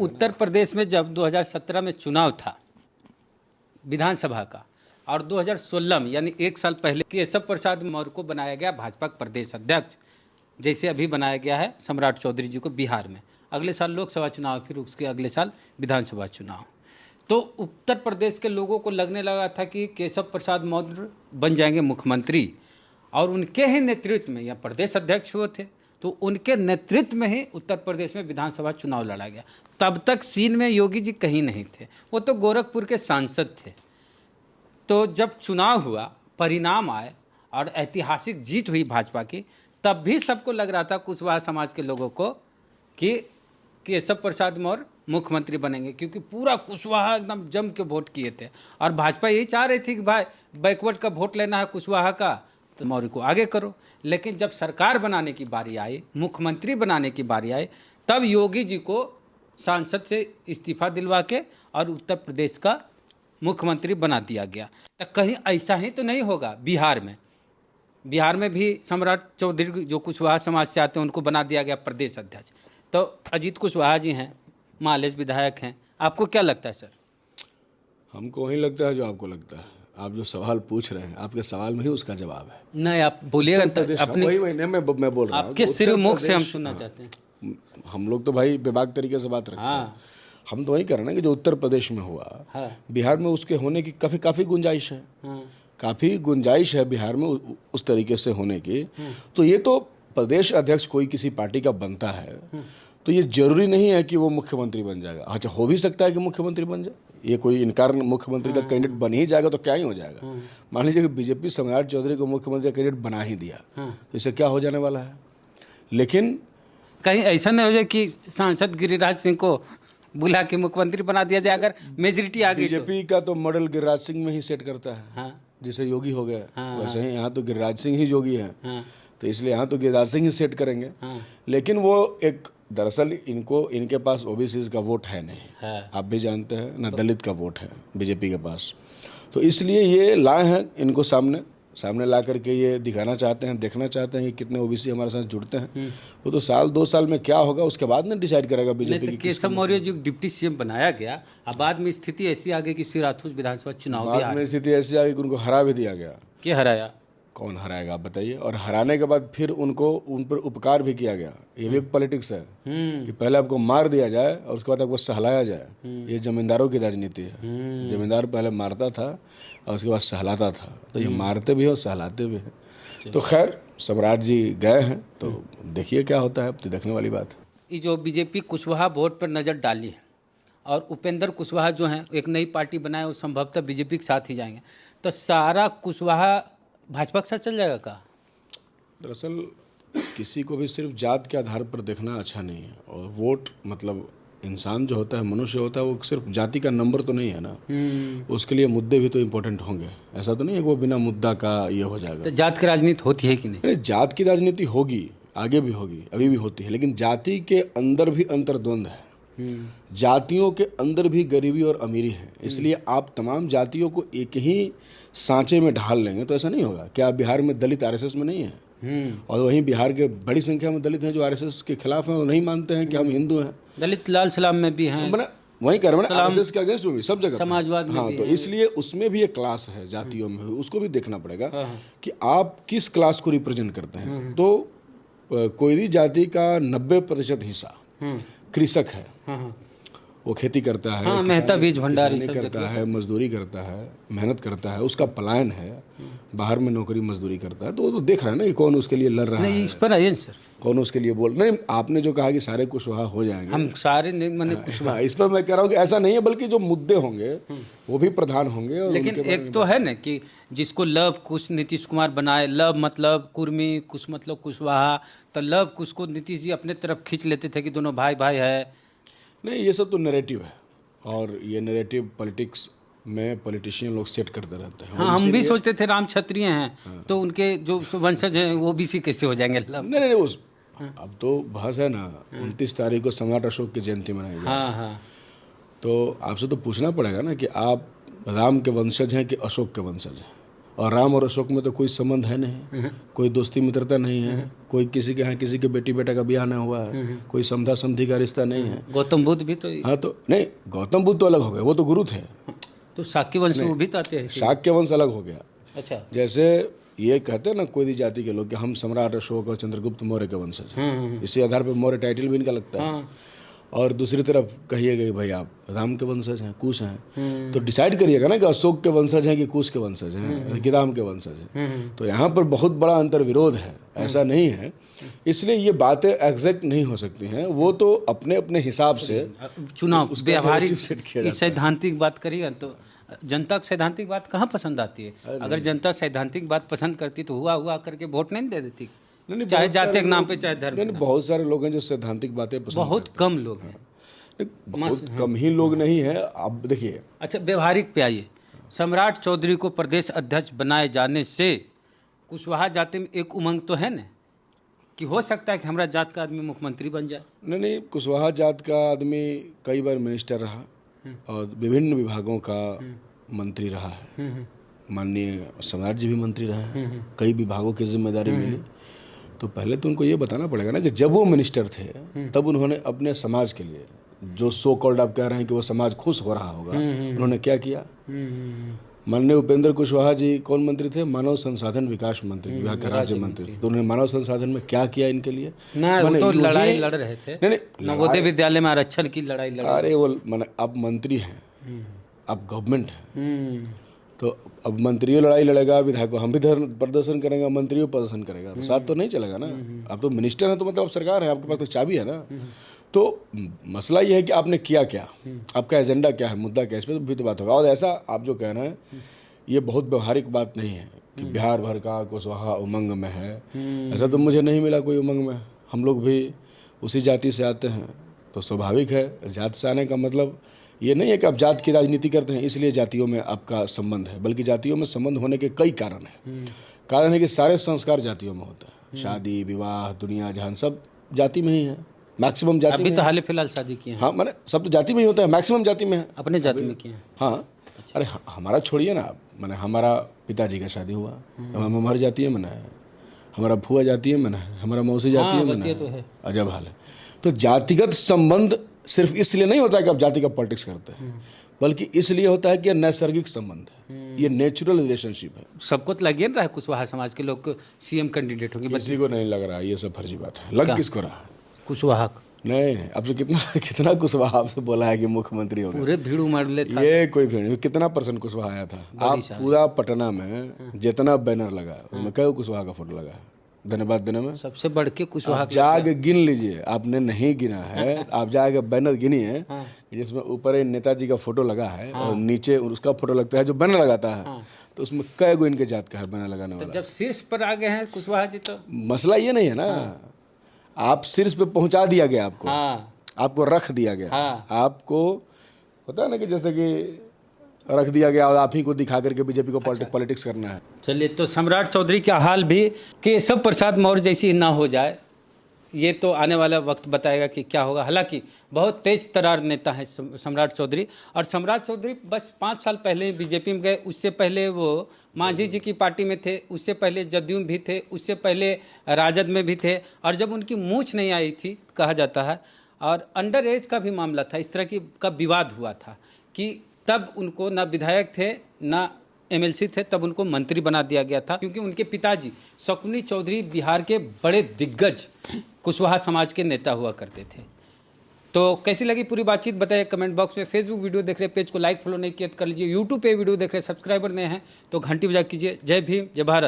उत्तर प्रदेश में जब 2017 में चुनाव था विधानसभा का और 2016 में यानी एक साल पहले केशव प्रसाद मौर्य को बनाया गया भाजपा का प्रदेश अध्यक्ष, जैसे अभी बनाया गया है सम्राट चौधरी जी को बिहार में। अगले साल लोकसभा चुनाव, फिर उसके अगले साल विधानसभा चुनाव। तो उत्तर प्रदेश के लोगों को लगने लगा था कि केशव प्रसाद मौर्य बन जाएंगे मुख्यमंत्री, और उनके ही नेतृत्व में, या प्रदेश अध्यक्ष हुए थे तो उनके नेतृत्व में ही उत्तर प्रदेश में विधानसभा चुनाव लड़ा गया। तब तक सीन में योगी जी कहीं नहीं थे, वो तो गोरखपुर के सांसद थे। तो जब चुनाव हुआ, परिणाम आए और ऐतिहासिक जीत हुई भाजपा की, तब भी सबको लग रहा था कुशवाहा समाज के लोगों को कि केशव प्रसाद मौर्य मुख्यमंत्री बनेंगे, क्योंकि पूरा कुशवाहा एकदम जम के वोट किए थे और भाजपा यही चाह रही थी कि भाई बैकवर्ड का वोट लेना है कुशवाहा का, तो मौर्य को आगे करो। लेकिन जब सरकार बनाने की बारी आई, मुख्यमंत्री बनाने की बारी आई, तब योगी जी को सांसद से इस्तीफा दिलवा के और उत्तर प्रदेश का मुख्यमंत्री बना दिया गया। तो कहीं ऐसा ही तो नहीं होगा बिहार में? बिहार में भी सम्राट चौधरी जो कुशवाहा समाज से आते हैं उनको बना दिया गया प्रदेश अध्यक्ष। तो अजीत कुशवाहा जी हैं, मालेज विधायक हैं, आपको क्या लगता है सर? हमको वही लगता है जो आपको लगता है। आप जो सवाल पूछ रहे हैं, आपके सवाल में ही उसका जवाब है। नहीं, आप बोलिएगा अपने, वही मैं बोल रहा हूँ, आपके सिर मुख से हम सुनना चाहते हैं। हम लोग तो भाई बेबाक तरीके से बात रखते हैं। हम तो वही कर रहे हैं कि जो उत्तर प्रदेश में हुआ, बिहार में उसके होने की काफी गुंजाइश है। काफी गुंजाइश है बिहार में उस तरीके से होने की। तो ये तो प्रदेश अध्यक्ष कोई किसी पार्टी का बनता है तो ये जरूरी नहीं है कि वो मुख्यमंत्री बन जाएगा। अच्छा, हो भी सकता है कि मुख्यमंत्री बन जाए, ये कोई इनकार, मुख्यमंत्री का कैंडिडेट बन ही जाएगा तो क्या ही हो जाएगा। मान लीजिए कि बीजेपी सम्राट चौधरी को मुख्यमंत्री का कैंडिडेट बना ही दिया, तो इससे क्या हो जाने वाला है? लेकिन कहीं ऐसा नहीं हो जाए कि सांसद गिरिराज सिंह को बुला के मुख्यमंत्री बना दिया जाए अगर मेजोरिटी आ गई। बीजेपी का तो मॉडल गिरिराज सिंह में ही सेट करता है। जैसे योगी हो गया वैसे ही यहाँ तो गिरिराज सिंह ही योगी है। तो इसलिए यहाँ तो गिरिराज सिंह ही सेट करेंगे। लेकिन वो एक, दरअसल इनके पास ओबीसी का वोट है नहीं, आप भी जानते हैं ना, दलित का वोट है बीजेपी के पास। तो इसलिए ये लाए हैं इनको सामने ला करके ये दिखाना चाहते हैं, देखना चाहते हैं कि कितने ओबीसी हमारे साथ जुड़ते हैं। वो तो साल 2 साल में क्या होगा उसके बाद में डिसाइड करेगा बीजेपी की। केशव मौर्य जो डिप्टी सीएम बनाया गया, अब बाद में स्थिति ऐसी आ गई कि सिराथूस विधानसभा चुनाव बाद में स्थिति ऐसी आ गई कि उनको हरा भी दिया गया। क्या हराया? कौन हराएगा आप बताइए? और हराने के बाद फिर उन पर उपकार भी किया गया। ये भी एक पॉलिटिक्स है कि पहले आपको मार दिया जाए और उसके बाद आपको सहलाया जाए। ये जमींदारों की राजनीति है। जमींदार पहले मारता था और उसके बाद सहलाता था, तो ये मारते भी है और सहलाते भी हैं। तो खैर, सम्राट जी गए हैं तो देखिए क्या होता है, अब तो देखने वाली बात है। ये जो बीजेपी कुशवाहा वोट पर नज़र डाली है और उपेंद्र कुशवाहा जो हैं एक नई पार्टी बनाए, वो संभवतः बीजेपी के साथ ही जाएंगे, तो सारा कुशवाहा भाजपा के साथ चल जाएगा का? दरअसल किसी को भी सिर्फ जात के आधार पर देखना अच्छा नहीं है। और वोट मतलब इंसान जो होता है, मनुष्य होता है, वो सिर्फ जाति का नंबर तो नहीं है ना। उसके लिए मुद्दे भी तो इम्पोर्टेंट होंगे। ऐसा तो नहीं है कि वो बिना मुद्दा का ये हो जाएगा। तो जात की राजनीति होती है कि नहीं? जात की राजनीति होगी, आगे भी होगी, अभी भी होती है। लेकिन जाति के अंदर भी अंतर्द्वंद है। जातियों के अंदर भी गरीबी और अमीरी है। इसलिए आप तमाम जातियों को एक ही सांचे में ढाल लेंगे तो ऐसा नहीं होगा। क्या बिहार में दलित आरएसएस में नहीं है? और वहीं बिहार के बड़ी संख्या में दलित हैं जो आरएसएस के खिलाफ हैं, वो नहीं मानते हैं कि हम हिंदू हैं। दलित लाल सलाम में भी हैं, वहीं कर आरएसएस के अगेंस्ट में भी, सब जगह समाजवाद में। हाँ, तो इसलिए उसमें भी एक क्लास है, जातियों में उसको भी देखना पड़ेगा कि आप किस क्लास को रिप्रेजेंट करते हैं। तो कोई भी जाति का 90% हिस्सा कृषक है। वो खेती करता है, मेहता बीज भंडारी करता है, मजदूरी करता है, मेहनत करता है, उसका पलायन है, बाहर में नौकरी मजदूरी करता है। तो वो तो देख रहा है ना कि कौन उसके लिए लड़ रहा है। इस पर आइए सर, कौन उसके लिए बोल नहीं। आपने जो कहा कि सारे कुशवाहा हो जाएंगे, हम सारे नहीं मैंने कुशवाहा, इस पर मैं कह रहा हूँ कि ऐसा नहीं है, बल्कि जो मुद्दे होंगे वो भी प्रधान होंगे। और लेकिन एक तो है ना कि जिसको लव कुश नीतीश कुमार बनाए, लव मतलब कुर्मी, कुश मतलब कुशवाहा, तो लव कुश को नीतीश जी अपने तरफ खींच लेते थे कि दोनों भाई भाई है। नहीं, ये सब तो नैरेटिव है और ये नैरेटिव पॉलिटिक्स में पॉलिटिशियन लोग सेट करते रहते हैं। हाँ, हम भी सोचते थे राम क्षत्रिय हैं तो उनके जो वंशज हैं वो बीसी कैसे हो जाएंगे? नहीं, उस अब तो बहस है ना। 29 तारीख को सम्राट अशोक की जयंती मनाई जाएगी। तो आपसे तो पूछना पड़ेगा ना कि आप राम के वंशज हैं कि अशोक के वंशज हैं। और राम और अशोक में तो कोई संबंध है नहीं, कोई दोस्ती मित्रता नहीं है, कोई किसी के यहाँ किसी के बेटी बेटा का ब्याह ना हुआ है, कोई समधा समधी का रिश्ता नहीं है। गौतम बुद्ध भी तो हाँ तो नहीं, गौतम बुद्ध तो अलग हो गए, वो तो गुरु थे। तो शाक्य वंश वो भी तो आते हैं। शाक्य वंश अलग हो गया। अच्छा, जैसे ये कहते हैं ना कोई भी जाति के लोग कि हम सम्राट अशोक और चंद्रगुप्त मौर्य के वंशज हैं, इसी आधार पर मौर्य टाइटल भी इनका लगता है। और दूसरी तरफ कहिएगा कि भाई आप राम के वंशज हैं, कुश हैं, तो डिसाइड करिएगा ना कि अशोक के वंशज हैं कि कुश के वंशज हैं कि राम के वंशज हैं। तो यहाँ पर बहुत बड़ा अंतर विरोध है, ऐसा नहीं है। इसलिए ये बातें एग्जैक्ट नहीं हो सकती हैं, वो तो अपने अपने हिसाब से चुनाव व्यवहारिक सैद्धांतिक बात करिए तो जनता को सैद्धांतिक बात कहाँ पसंद आती है? अगर जनता सैद्धांतिक बात पसंद करती तो हुआ करके वोट नहीं दे देती, चाहे जाति के नाम पे चाहे धर्म। नहीं, बहुत सारे लोग हैं जो सैद्धांतिक बातें पसंद बहुत कम लोग हैं, बहुत कम ही लोग नहीं है। अब देखिए, अच्छा व्यवहारिक पे आइए। सम्राट चौधरी को प्रदेश अध्यक्ष बनाए जाने से कुशवाहा जाति में एक उमंग तो है ना कि हो सकता है कि हमारा जात का आदमी मुख्यमंत्री बन जाए। नहीं, कुशवाहा जात का आदमी कई बार मिनिस्टर रहा और विभिन्न विभागों का मंत्री रहा है। माननीय सम्राट जी भी मंत्री रहे हैं, कई विभागों की जिम्मेदारी मिली। तो पहले तो उनको ये बताना पड़ेगा ना कि जब वो मिनिस्टर थे तब उन्होंने अपने समाज के लिए, जो सो कॉल्ड आप कह रहे हैं कि वो समाज खुश हो रहा होगा, उन्होंने क्या किया? माननीय उपेंद्र कुशवाहा जी कौन मंत्री थे? मानव संसाधन विकास मंत्री, विभाग के राज्य मंत्री थे। तो उन्होंने मानव संसाधन में क्या किया इनके लिए? वो तो लड़ाई लड़ रहे थे। नहीं, नवोदय विद्यालय में आरक्षण की लड़ाई लड़। अरे वो अब मंत्री हैं, अब गवर्नमेंट है, तो अब मंत्रियों लड़ाई लड़ेगा, विधायकों हम भी प्रदर्शन करेंगे, मंत्रियों प्रदर्शन करेगा, तो साथ तो नहीं चलेगा ना। आप तो मिनिस्टर हैं तो मतलब सरकार है, आपके पास तो चाबी है ना। तो मसला ये है कि आपने किया क्या, आपका एजेंडा क्या है, मुद्दा क्या है, इस पर भी तो बात होगा। और ऐसा आप जो कह रहे हैं ये बहुत व्यवहारिक बात नहीं है कि बिहार भर का कुशवाहा उमंग में है। ऐसा तो मुझे नहीं मिला कोई उमंग में। हम लोग भी उसी जाति से आते हैं, तो स्वाभाविक है। जात से आने का मतलब ये नहीं है कि आप जात की राजनीति करते हैं इसलिए जातियों में आपका संबंध है, बल्कि जातियों में संबंध होने के कई कारण हैं। कारण है कि सारे संस्कार जातियों में होते हैं, शादी विवाह दुनिया जहान सब जाति में ही है, मैक्सिमम जाति अभी तो हाल फिलहाल शादी किए हैं। हाँ, मैंने सब तो जाति में ही होता है, मैक्सिमम जाति में है। अपने जाति में किए हैं? हाँ। अरे हमारा छोड़िए ना, मैंने हमारा पिताजी का शादी हुआ, हमार जातीय में है, हमारा फुआ जातीय में है, हमारा मौसी जातीय में है, अजब हाल है। तो जातिगत संबंध सिर्फ इसलिए नहीं होता है कि आप जाति का पॉलिटिक्स करते हैं, बल्कि इसलिए होता है कि नैसर्गिक संबंध है, ये नेचुरल रिलेशनशिप है। सबको तो लग रहा है कुशवाहा समाज के लोग सीएम कैंडिडेट होंगे, किसी को नहीं लग रहा, ये सब फर्जी बात है। लग किसको रहा? कुशवाहा। नहीं, अब तो कितना कुशवाहा आपसे बोला है कि मुख्यमंत्री होगा? पूरे भीड़ उमड़ ले था। ये कोई भीड़ नहीं, कितना % कुशवाहा आया था? आप पूरा पटना में जितना बैनर लगा उसमें कई कुशवाहा का फोटो लगा है धन्यवाद देने में। सबसे बढ़ के कुशवाहा जाके गिन लीजिए, आपने नहीं गिना है आप जाके बैनर गिनिए जिसमें ऊपर नेताजी का फोटो लगा है और नीचे उसका फोटो लगता है जो बैनर लगाता है, तो उसमें कई गो इनके जात का है बैनर लगाने वाला। जब शीर्ष पर आ गए हैं कुशवाहा जी तो मसला ये नहीं है ना, आप शीर्ष पे पहुंचा दिया गया, आपको रख दिया गया, आपको पता है ना कि जैसे कि रख दिया गया और आप ही को दिखा करके बीजेपी को पॉलिटिक्स करना है। चलिए, तो सम्राट चौधरी का हाल भी केशव प्रसाद मौर्य जैसी ना हो जाए, ये तो आने वाला वक्त बताएगा कि क्या होगा। हालांकि बहुत तेज तरार नेता है सम्राट चौधरी, और सम्राट चौधरी बस 5 साल पहले बीजेपी में गए, उससे पहले वो मांझी जी की पार्टी में थे, उससे पहले जदयू में भी थे, उससे पहले राजद में भी थे। और जब उनकी मूंछ नहीं आई थी कहा जाता है, और अंडर एज का भी मामला था, इस तरह की का विवाद हुआ था कि तब उनको ना विधायक थे ना एमएलसी थे, तब उनको मंत्री बना दिया गया था, क्योंकि उनके पिताजी शकुनी चौधरी बिहार के बड़े दिग्गज कुशवाहा समाज के नेता हुआ करते थे। तो कैसी लगी पूरी बातचीत बताइए कमेंट बॉक्स में। फेसबुक वीडियो देख रहे पेज को लाइक फॉलो नहीं किया तो कर लीजिए, यूट्यूब पे वीडियो देख रहे सब्सक्राइबर नए हैं तो घंटी बजा कीजिए। जय भीम, जय भारत।